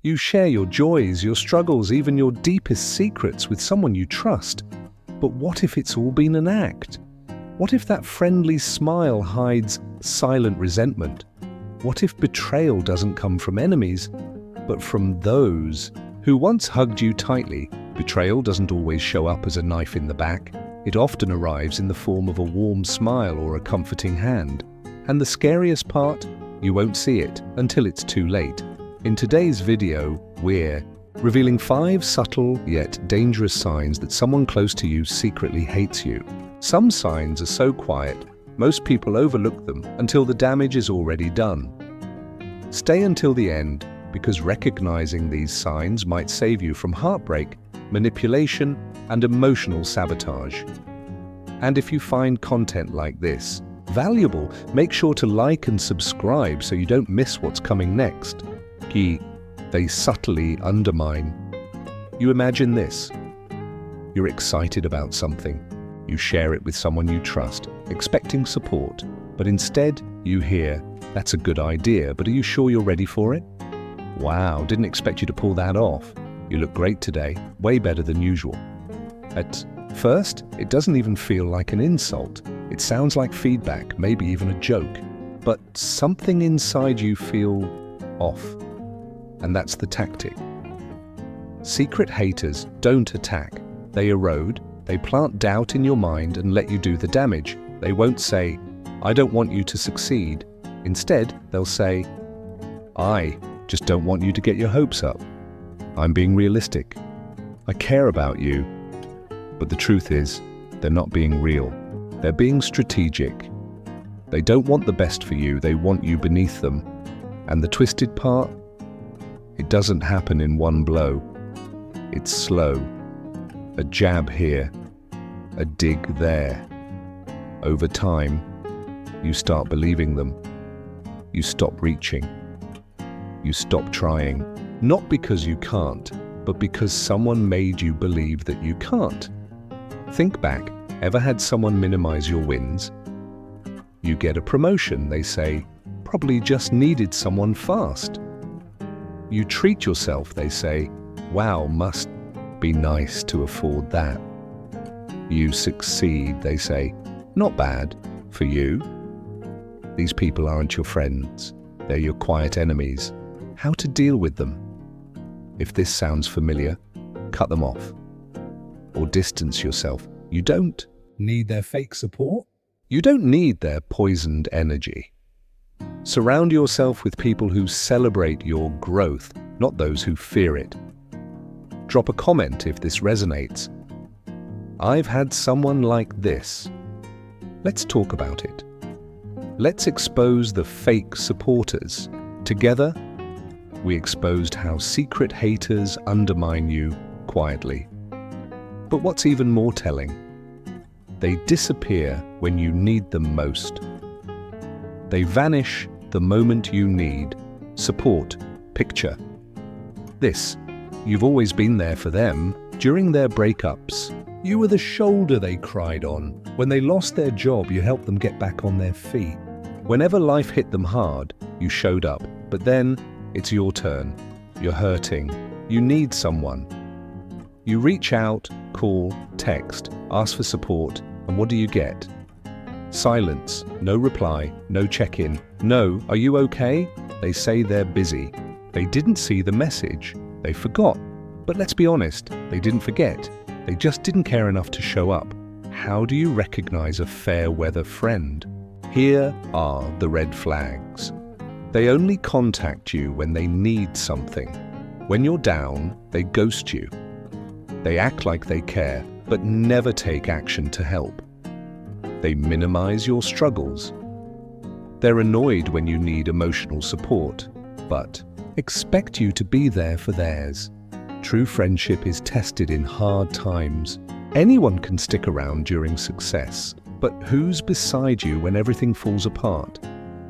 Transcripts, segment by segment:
You share your joys, your struggles, even your deepest secrets with someone you trust. But what if it's all been an act? What if that friendly smile hides silent resentment? What if betrayal doesn't come from enemies, but from those who once hugged you tightly? Betrayal doesn't always show up as a knife in the back. It often arrives in the form of a warm smile or a comforting hand. And the scariest part? You won't see it until it's too late. In today's video, we're revealing 5 subtle yet dangerous signs that someone close to you secretly hates you. Some signs are so quiet, most people overlook them until the damage is already done. Stay until the end, because recognizing these signs might save you from heartbreak, manipulation, and emotional sabotage. And if you find content like this valuable, make sure to like and subscribe so you don't miss what's coming next. They subtly undermine. You imagine this. You're excited about something. You share it with someone you trust, expecting support. But instead, you hear, "That's a good idea, but are you sure you're ready for it? Wow, didn't expect you to pull that off. You look great today, way better than usual." At first, it doesn't even feel like an insult. It sounds like feedback, maybe even a joke. But something inside you feel off. And that's the tactic. Secret haters don't attack. They erode, they plant doubt in your mind and let you do the damage. They won't say, "I don't want you to succeed." Instead, they'll say, "I just don't want you to get your hopes up. I'm being realistic. I care about you." But the truth is, they're not being real. They're being strategic. They don't want the best for you, they want you beneath them. And the twisted part? It doesn't happen in one blow. It's slow. A jab here, a dig there. Over time, you start believing them. You stop reaching. You stop trying. Not because you can't, but because someone made you believe that you can't. Think back. Ever had someone minimize your wins? You get a promotion, they say, "Probably just needed someone fast." You treat yourself, they say, "Wow, must be nice to afford that." You succeed, they say, "Not bad for you." These people aren't your friends. They're your quiet enemies. How to deal with them? If this sounds familiar, cut them off. Or distance yourself. You don't need their fake support. You don't need their poisoned energy. Surround yourself with people who celebrate your growth, not those who fear it. Drop a comment if this resonates. I've had someone like this. Let's talk about it. Let's expose the fake supporters. Together, we exposed how secret haters undermine you quietly. But what's even more telling? They disappear when you need them most. They vanish the moment you need support. Picture this. You've always been there for them. During their breakups, you were the shoulder they cried on. When they lost their job, you helped them get back on their feet. Whenever life hit them hard, you showed up. But then, it's your turn. You're hurting. You need someone. You reach out, call, text, ask for support, and what do you get? Silence, no reply, no check-in. No, are you okay? They say they're busy. They didn't see the message. They forgot. But let's be honest, they didn't forget. They just didn't care enough to show up. How do you recognize a fair-weather friend? Here are the red flags. They only contact you when they need something. When you're down, they ghost you. They act like they care, but never take action to help. They minimize your struggles. They're annoyed when you need emotional support, but expect you to be there for theirs. True friendship is tested in hard times. Anyone can stick around during success, but who's beside you when everything falls apart?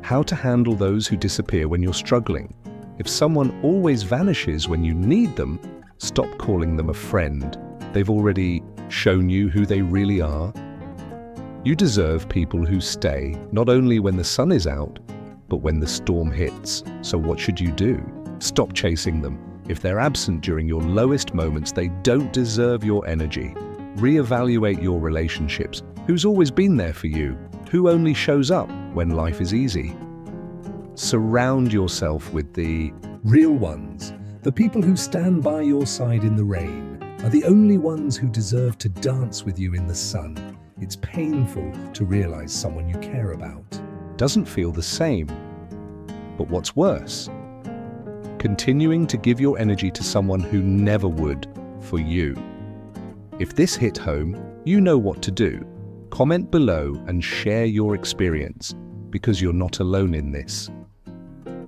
How to handle those who disappear when you're struggling. If someone always vanishes when you need them, stop calling them a friend. They've already shown you who they really are. You deserve people who stay, not only when the sun is out, but when the storm hits. So what should you do? Stop chasing them. If they're absent during your lowest moments, they don't deserve your energy. Reevaluate your relationships. Who's always been there for you? Who only shows up when life is easy? Surround yourself with the real ones. The people who stand by your side in the rain are the only ones who deserve to dance with you in the sun. It's painful to realize someone you care about doesn't feel the same. But what's worse? Continuing to give your energy to someone who never would for you. If this hit home, you know what to do. Comment below and share your experience, because you're not alone in this.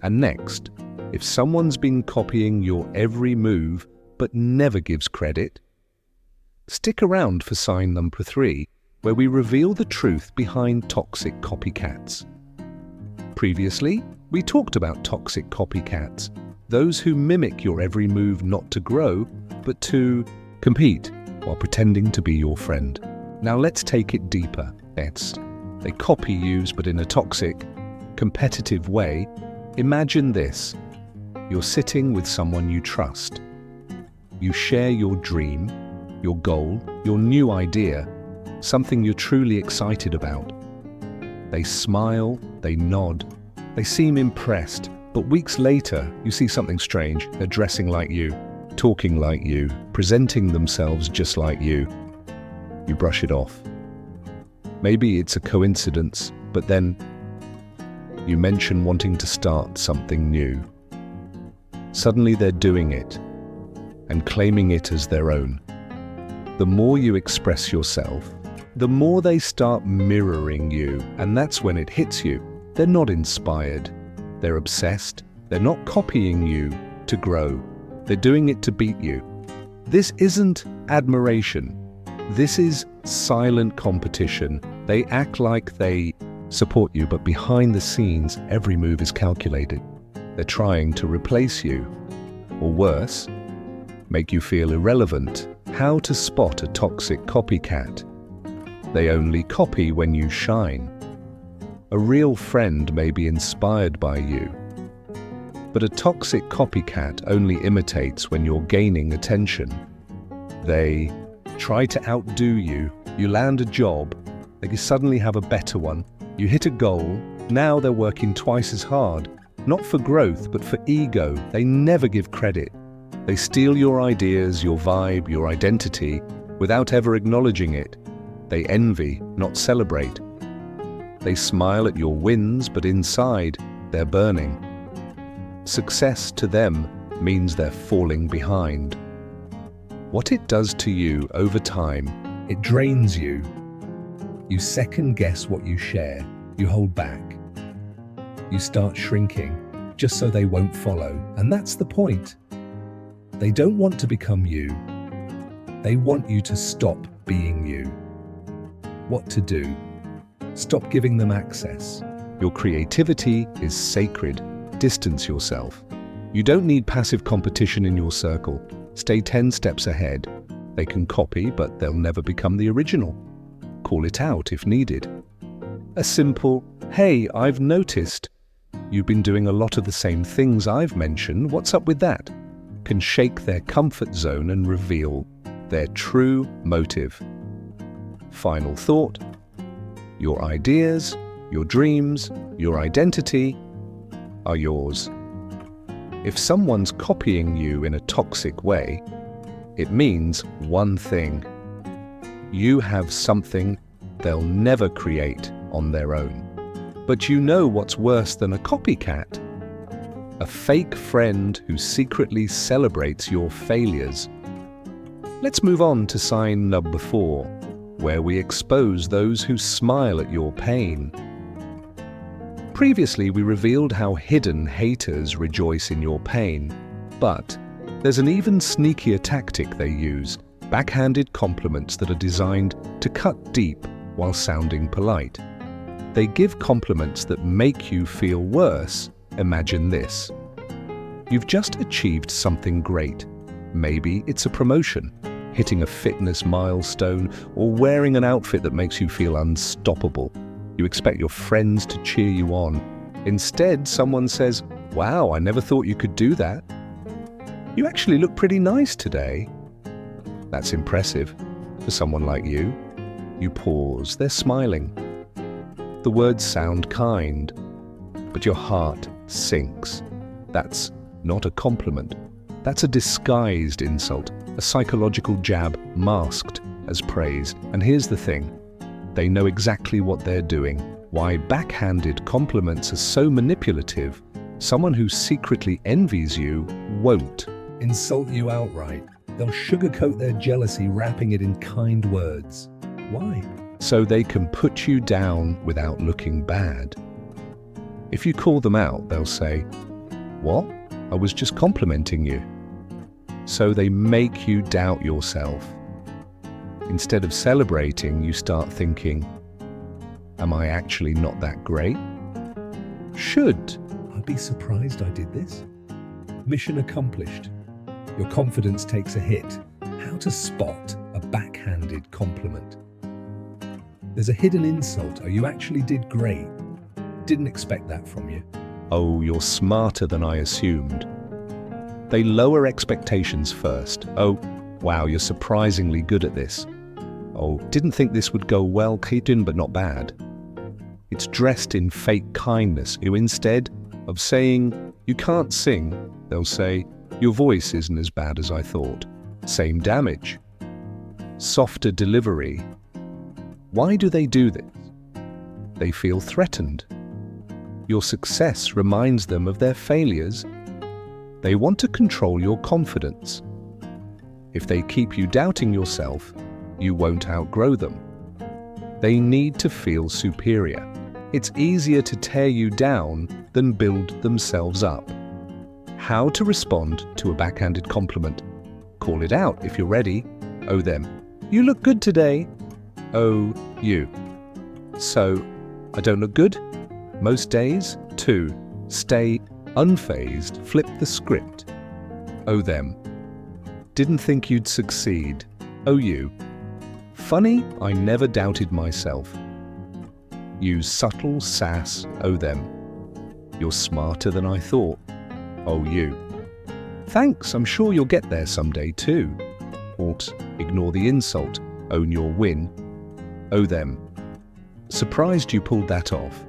And next, if someone's been copying your every move but never gives credit, stick around for sign number 3, where we reveal the truth behind toxic copycats. Previously, we talked about toxic copycats, those who mimic your every move not to grow, but to compete while pretending to be your friend. Now let's take it deeper. They copy you, but in a toxic, competitive way. Imagine this. You're sitting with someone you trust. You share your dream, your goal, your new idea, something you're truly excited about. They smile, they nod, they seem impressed, but weeks later, you see something strange. They're dressing like you, talking like you, presenting themselves just like you. You brush it off. Maybe it's a coincidence, but then you mention wanting to start something new. Suddenly they're doing it and claiming it as their own. The more you express yourself, the more they start mirroring you, and that's when it hits you. They're not inspired. They're obsessed. They're not copying you to grow. They're doing it to beat you. This isn't admiration. This is silent competition. They act like they support you, but behind the scenes, every move is calculated. They're trying to replace you, or worse, make you feel irrelevant. How to spot a toxic copycat? They only copy when you shine. A real friend may be inspired by you, but a toxic copycat only imitates when you're gaining attention. They try to outdo you. You land a job, they suddenly have a better one. You hit a goal, now they're working twice as hard. Not for growth, but for ego. They never give credit. They steal your ideas, your vibe, your identity, without ever acknowledging it. They envy, not celebrate. They smile at your wins, but inside, they're burning. Success to them means they're falling behind. What it does to you over time, it drains you. You second-guess what you share. You hold back. You start shrinking, just so they won't follow. And that's the point. They don't want to become you. They want you to stop being you. What to do? Stop giving them access. Your creativity is sacred. Distance yourself. You don't need passive competition in your circle. Stay 10 steps ahead. They can copy, but they'll never become the original. Call it out if needed. A simple, "Hey, I've noticed you've been doing a lot of the same things I've mentioned. What's up with that?" can shake their comfort zone and reveal their true motive. Final thought. Your ideas, your dreams, your identity are yours. If someone's copying you in a toxic way, it means one thing. You have something they'll never create on their own. But you know what's worse than a copycat? A fake friend who secretly celebrates your failures. Let's move on to sign number 4, where we expose those who smile at your pain. Previously, we revealed how hidden haters rejoice in your pain, but there's an even sneakier tactic they use: backhanded compliments that are designed to cut deep while sounding polite. They give compliments that make you feel worse. Imagine this. You've just achieved something great. Maybe it's a promotion, hitting a fitness milestone, or wearing an outfit that makes you feel unstoppable. You expect your friends to cheer you on. Instead, someone says, "Wow, I never thought you could do that." You actually look pretty nice today. That's impressive for someone like you. You pause, they're smiling. The words sound kind, but your heart sinks. That's not a compliment. That's a disguised insult, a psychological jab masked as praise. And here's the thing, they know exactly what they're doing. Why backhanded compliments are so manipulative. Someone who secretly envies you won't insult you outright. They'll sugarcoat their jealousy, wrapping it in kind words. Why? So they can put you down without looking bad. If you call them out, they'll say, "What? I was just complimenting you." So they make you doubt yourself. Instead of celebrating, you start thinking, "Am I actually not that great? Should I be surprised I did this?" Mission accomplished. Your confidence takes a hit. How to spot a backhanded compliment. There's a hidden insult. "Oh, you actually did great. Didn't expect that from you." "Oh, you're smarter than I assumed." They lower expectations first. "Oh, wow, you're surprisingly good at this." "Oh, didn't think this would go well, hidden but not bad." It's dressed in fake kindness. Instead of saying, "You can't sing," they'll say, "Your voice isn't as bad as I thought." Same damage. Softer delivery. Why do they do this? They feel threatened. Your success reminds them of their failures. They want to control your confidence. If they keep you doubting yourself, you won't outgrow them. They need to feel superior. It's easier to tear you down than build themselves up. How to respond to a backhanded compliment. Call it out if you're ready. Oh them. "You look good today." Oh you. "So, I don't look good?" Most days. 2. Stay unfazed. Flip the script. Oh them. "Didn't think you'd succeed." Oh you. "Funny, I never doubted myself." Use subtle sass. Oh them. "You're smarter than I thought." Oh you. "Thanks, I'm sure you'll get there someday too." Alt. Ignore the insult. Own your win. Oh them. "Surprised you pulled that off."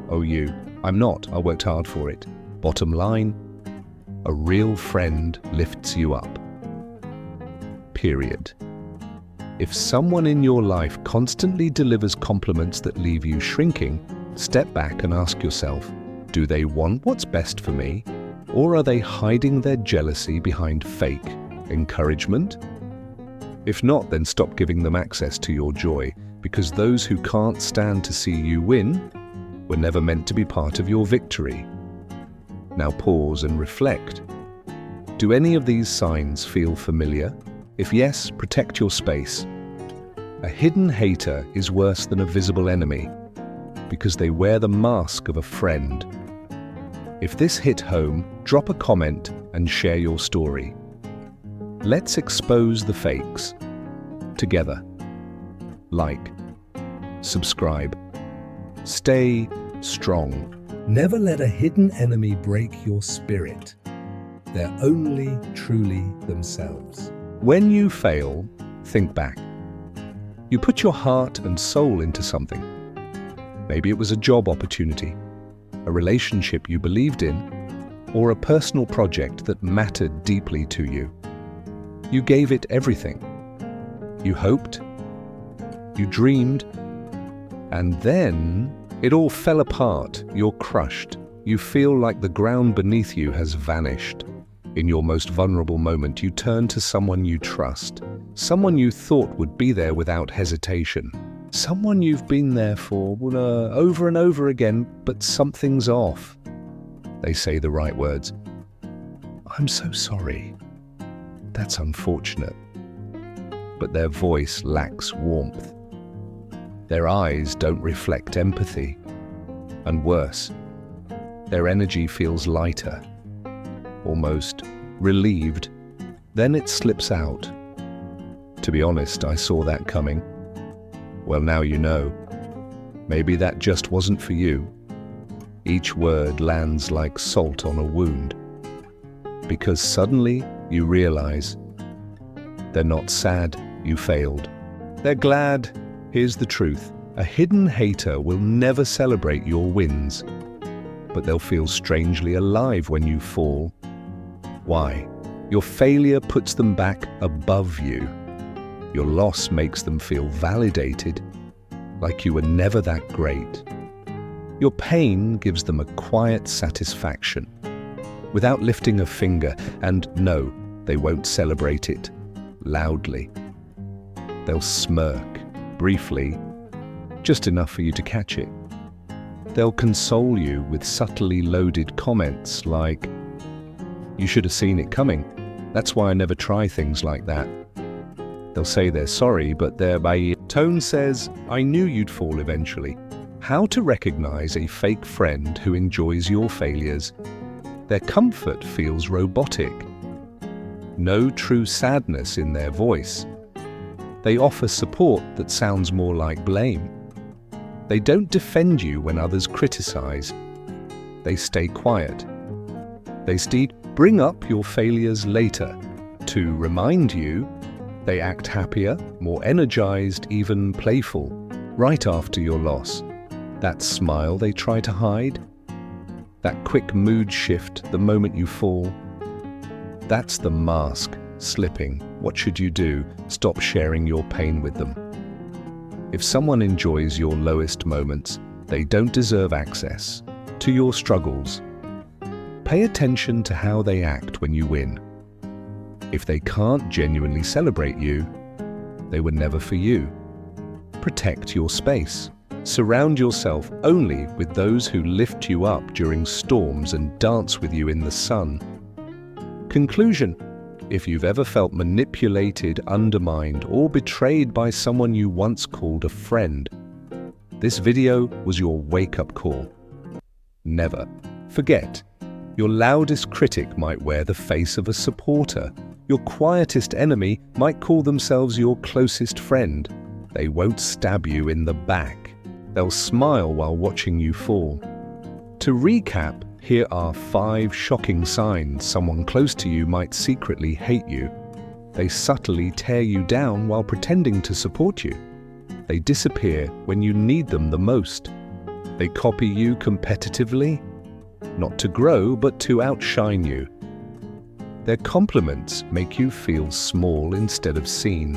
Oh you. "I'm not, I worked hard for it." Bottom line, a real friend lifts you up. Period. If someone in your life constantly delivers compliments that leave you shrinking, step back and ask yourself, do they want what's best for me? Or are they hiding their jealousy behind fake encouragement? If not, then stop giving them access to your joy, because those who can't stand to see you win were never meant to be part of your victory. Now pause and reflect. Do any of these signs feel familiar? If yes, protect your space. A hidden hater is worse than a visible enemy, because they wear the mask of a friend. If this hit home, drop a comment and share your story. Let's expose the fakes together. Like, subscribe, stay strong. Never let a hidden enemy break your spirit. They're only truly themselves. When you fail, think back. You put your heart and soul into something. Maybe it was a job opportunity, a relationship you believed in, or a personal project that mattered deeply to you. You gave it everything. You hoped, you dreamed, and then it all fell apart. You're crushed. You feel like the ground beneath you has vanished. In your most vulnerable moment, you turn to someone you trust, someone you thought would be there without hesitation, someone you've been there for over and over again, but something's off. They say the right words. "I'm so sorry. That's unfortunate." But their voice lacks warmth. Their eyes don't reflect empathy. And worse, their energy feels lighter, almost relieved. Then it slips out. "To be honest, I saw that coming." Well, now you know. Maybe that just wasn't for you. Each word lands like salt on a wound, because suddenly you realize they're not sad you failed. They're glad. Here's the truth. A hidden hater will never celebrate your wins, but they'll feel strangely alive when you fall. Why? Your failure puts them back above you. Your loss makes them feel validated, like you were never that great. Your pain gives them a quiet satisfaction, without lifting a finger, and no, they won't celebrate it loudly. They'll smirk, briefly, just enough for you to catch it. They'll console you with subtly loaded comments like, "You should have seen it coming. That's why I never try things like that." They'll say they're sorry, but their tone says, "I knew you'd fall eventually." How to recognize a fake friend who enjoys your failures? Their comfort feels robotic. No true sadness in their voice. They offer support that sounds more like blame. They don't defend you when others criticize. They stay quiet. They bring up your failures later to remind you. They act happier, more energized, even playful, right after your loss. That smile they try to hide, that quick mood shift the moment you fall, that's the mask slipping. What should you do? Stop sharing your pain with them. If someone enjoys your lowest moments, they don't deserve access to your struggles. Pay attention to how they act when you win. If they can't genuinely celebrate you, they were never for you. Protect your space. Surround yourself only with those who lift you up during storms and dance with you in the sun. Conclusion: if you've ever felt manipulated, undermined, or betrayed by someone you once called a friend, this video was your wake-up call. Never forget, your loudest critic might wear the face of a supporter. Your quietest enemy might call themselves your closest friend. They won't stab you in the back. They'll smile while watching you fall. To recap, here are 5 shocking signs someone close to you might secretly hate you. They subtly tear you down while pretending to support you. They disappear when you need them the most. They copy you competitively, not to grow, but to outshine you. Their compliments make you feel small instead of seen.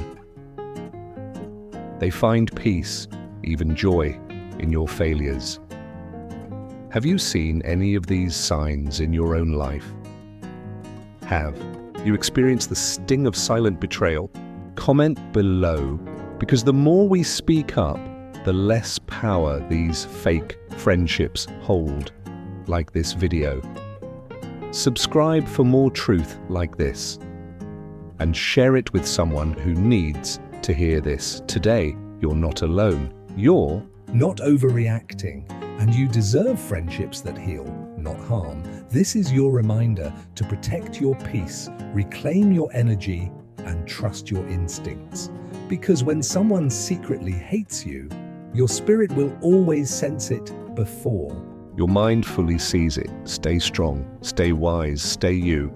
They find peace, even joy, in your failures. Have you seen any of these signs in your own life? Have you experienced the sting of silent betrayal? Comment below, because the more we speak up, the less power these fake friendships hold, like this video. Subscribe for more truth like this, and share it with someone who needs to hear this. Today, you're not alone. You're not overreacting, and you deserve friendships that heal, not harm. This is your reminder to protect your peace, reclaim your energy, and trust your instincts. Because when someone secretly hates you, your spirit will always sense it before your mind fully sees it. Stay strong, stay wise, stay you.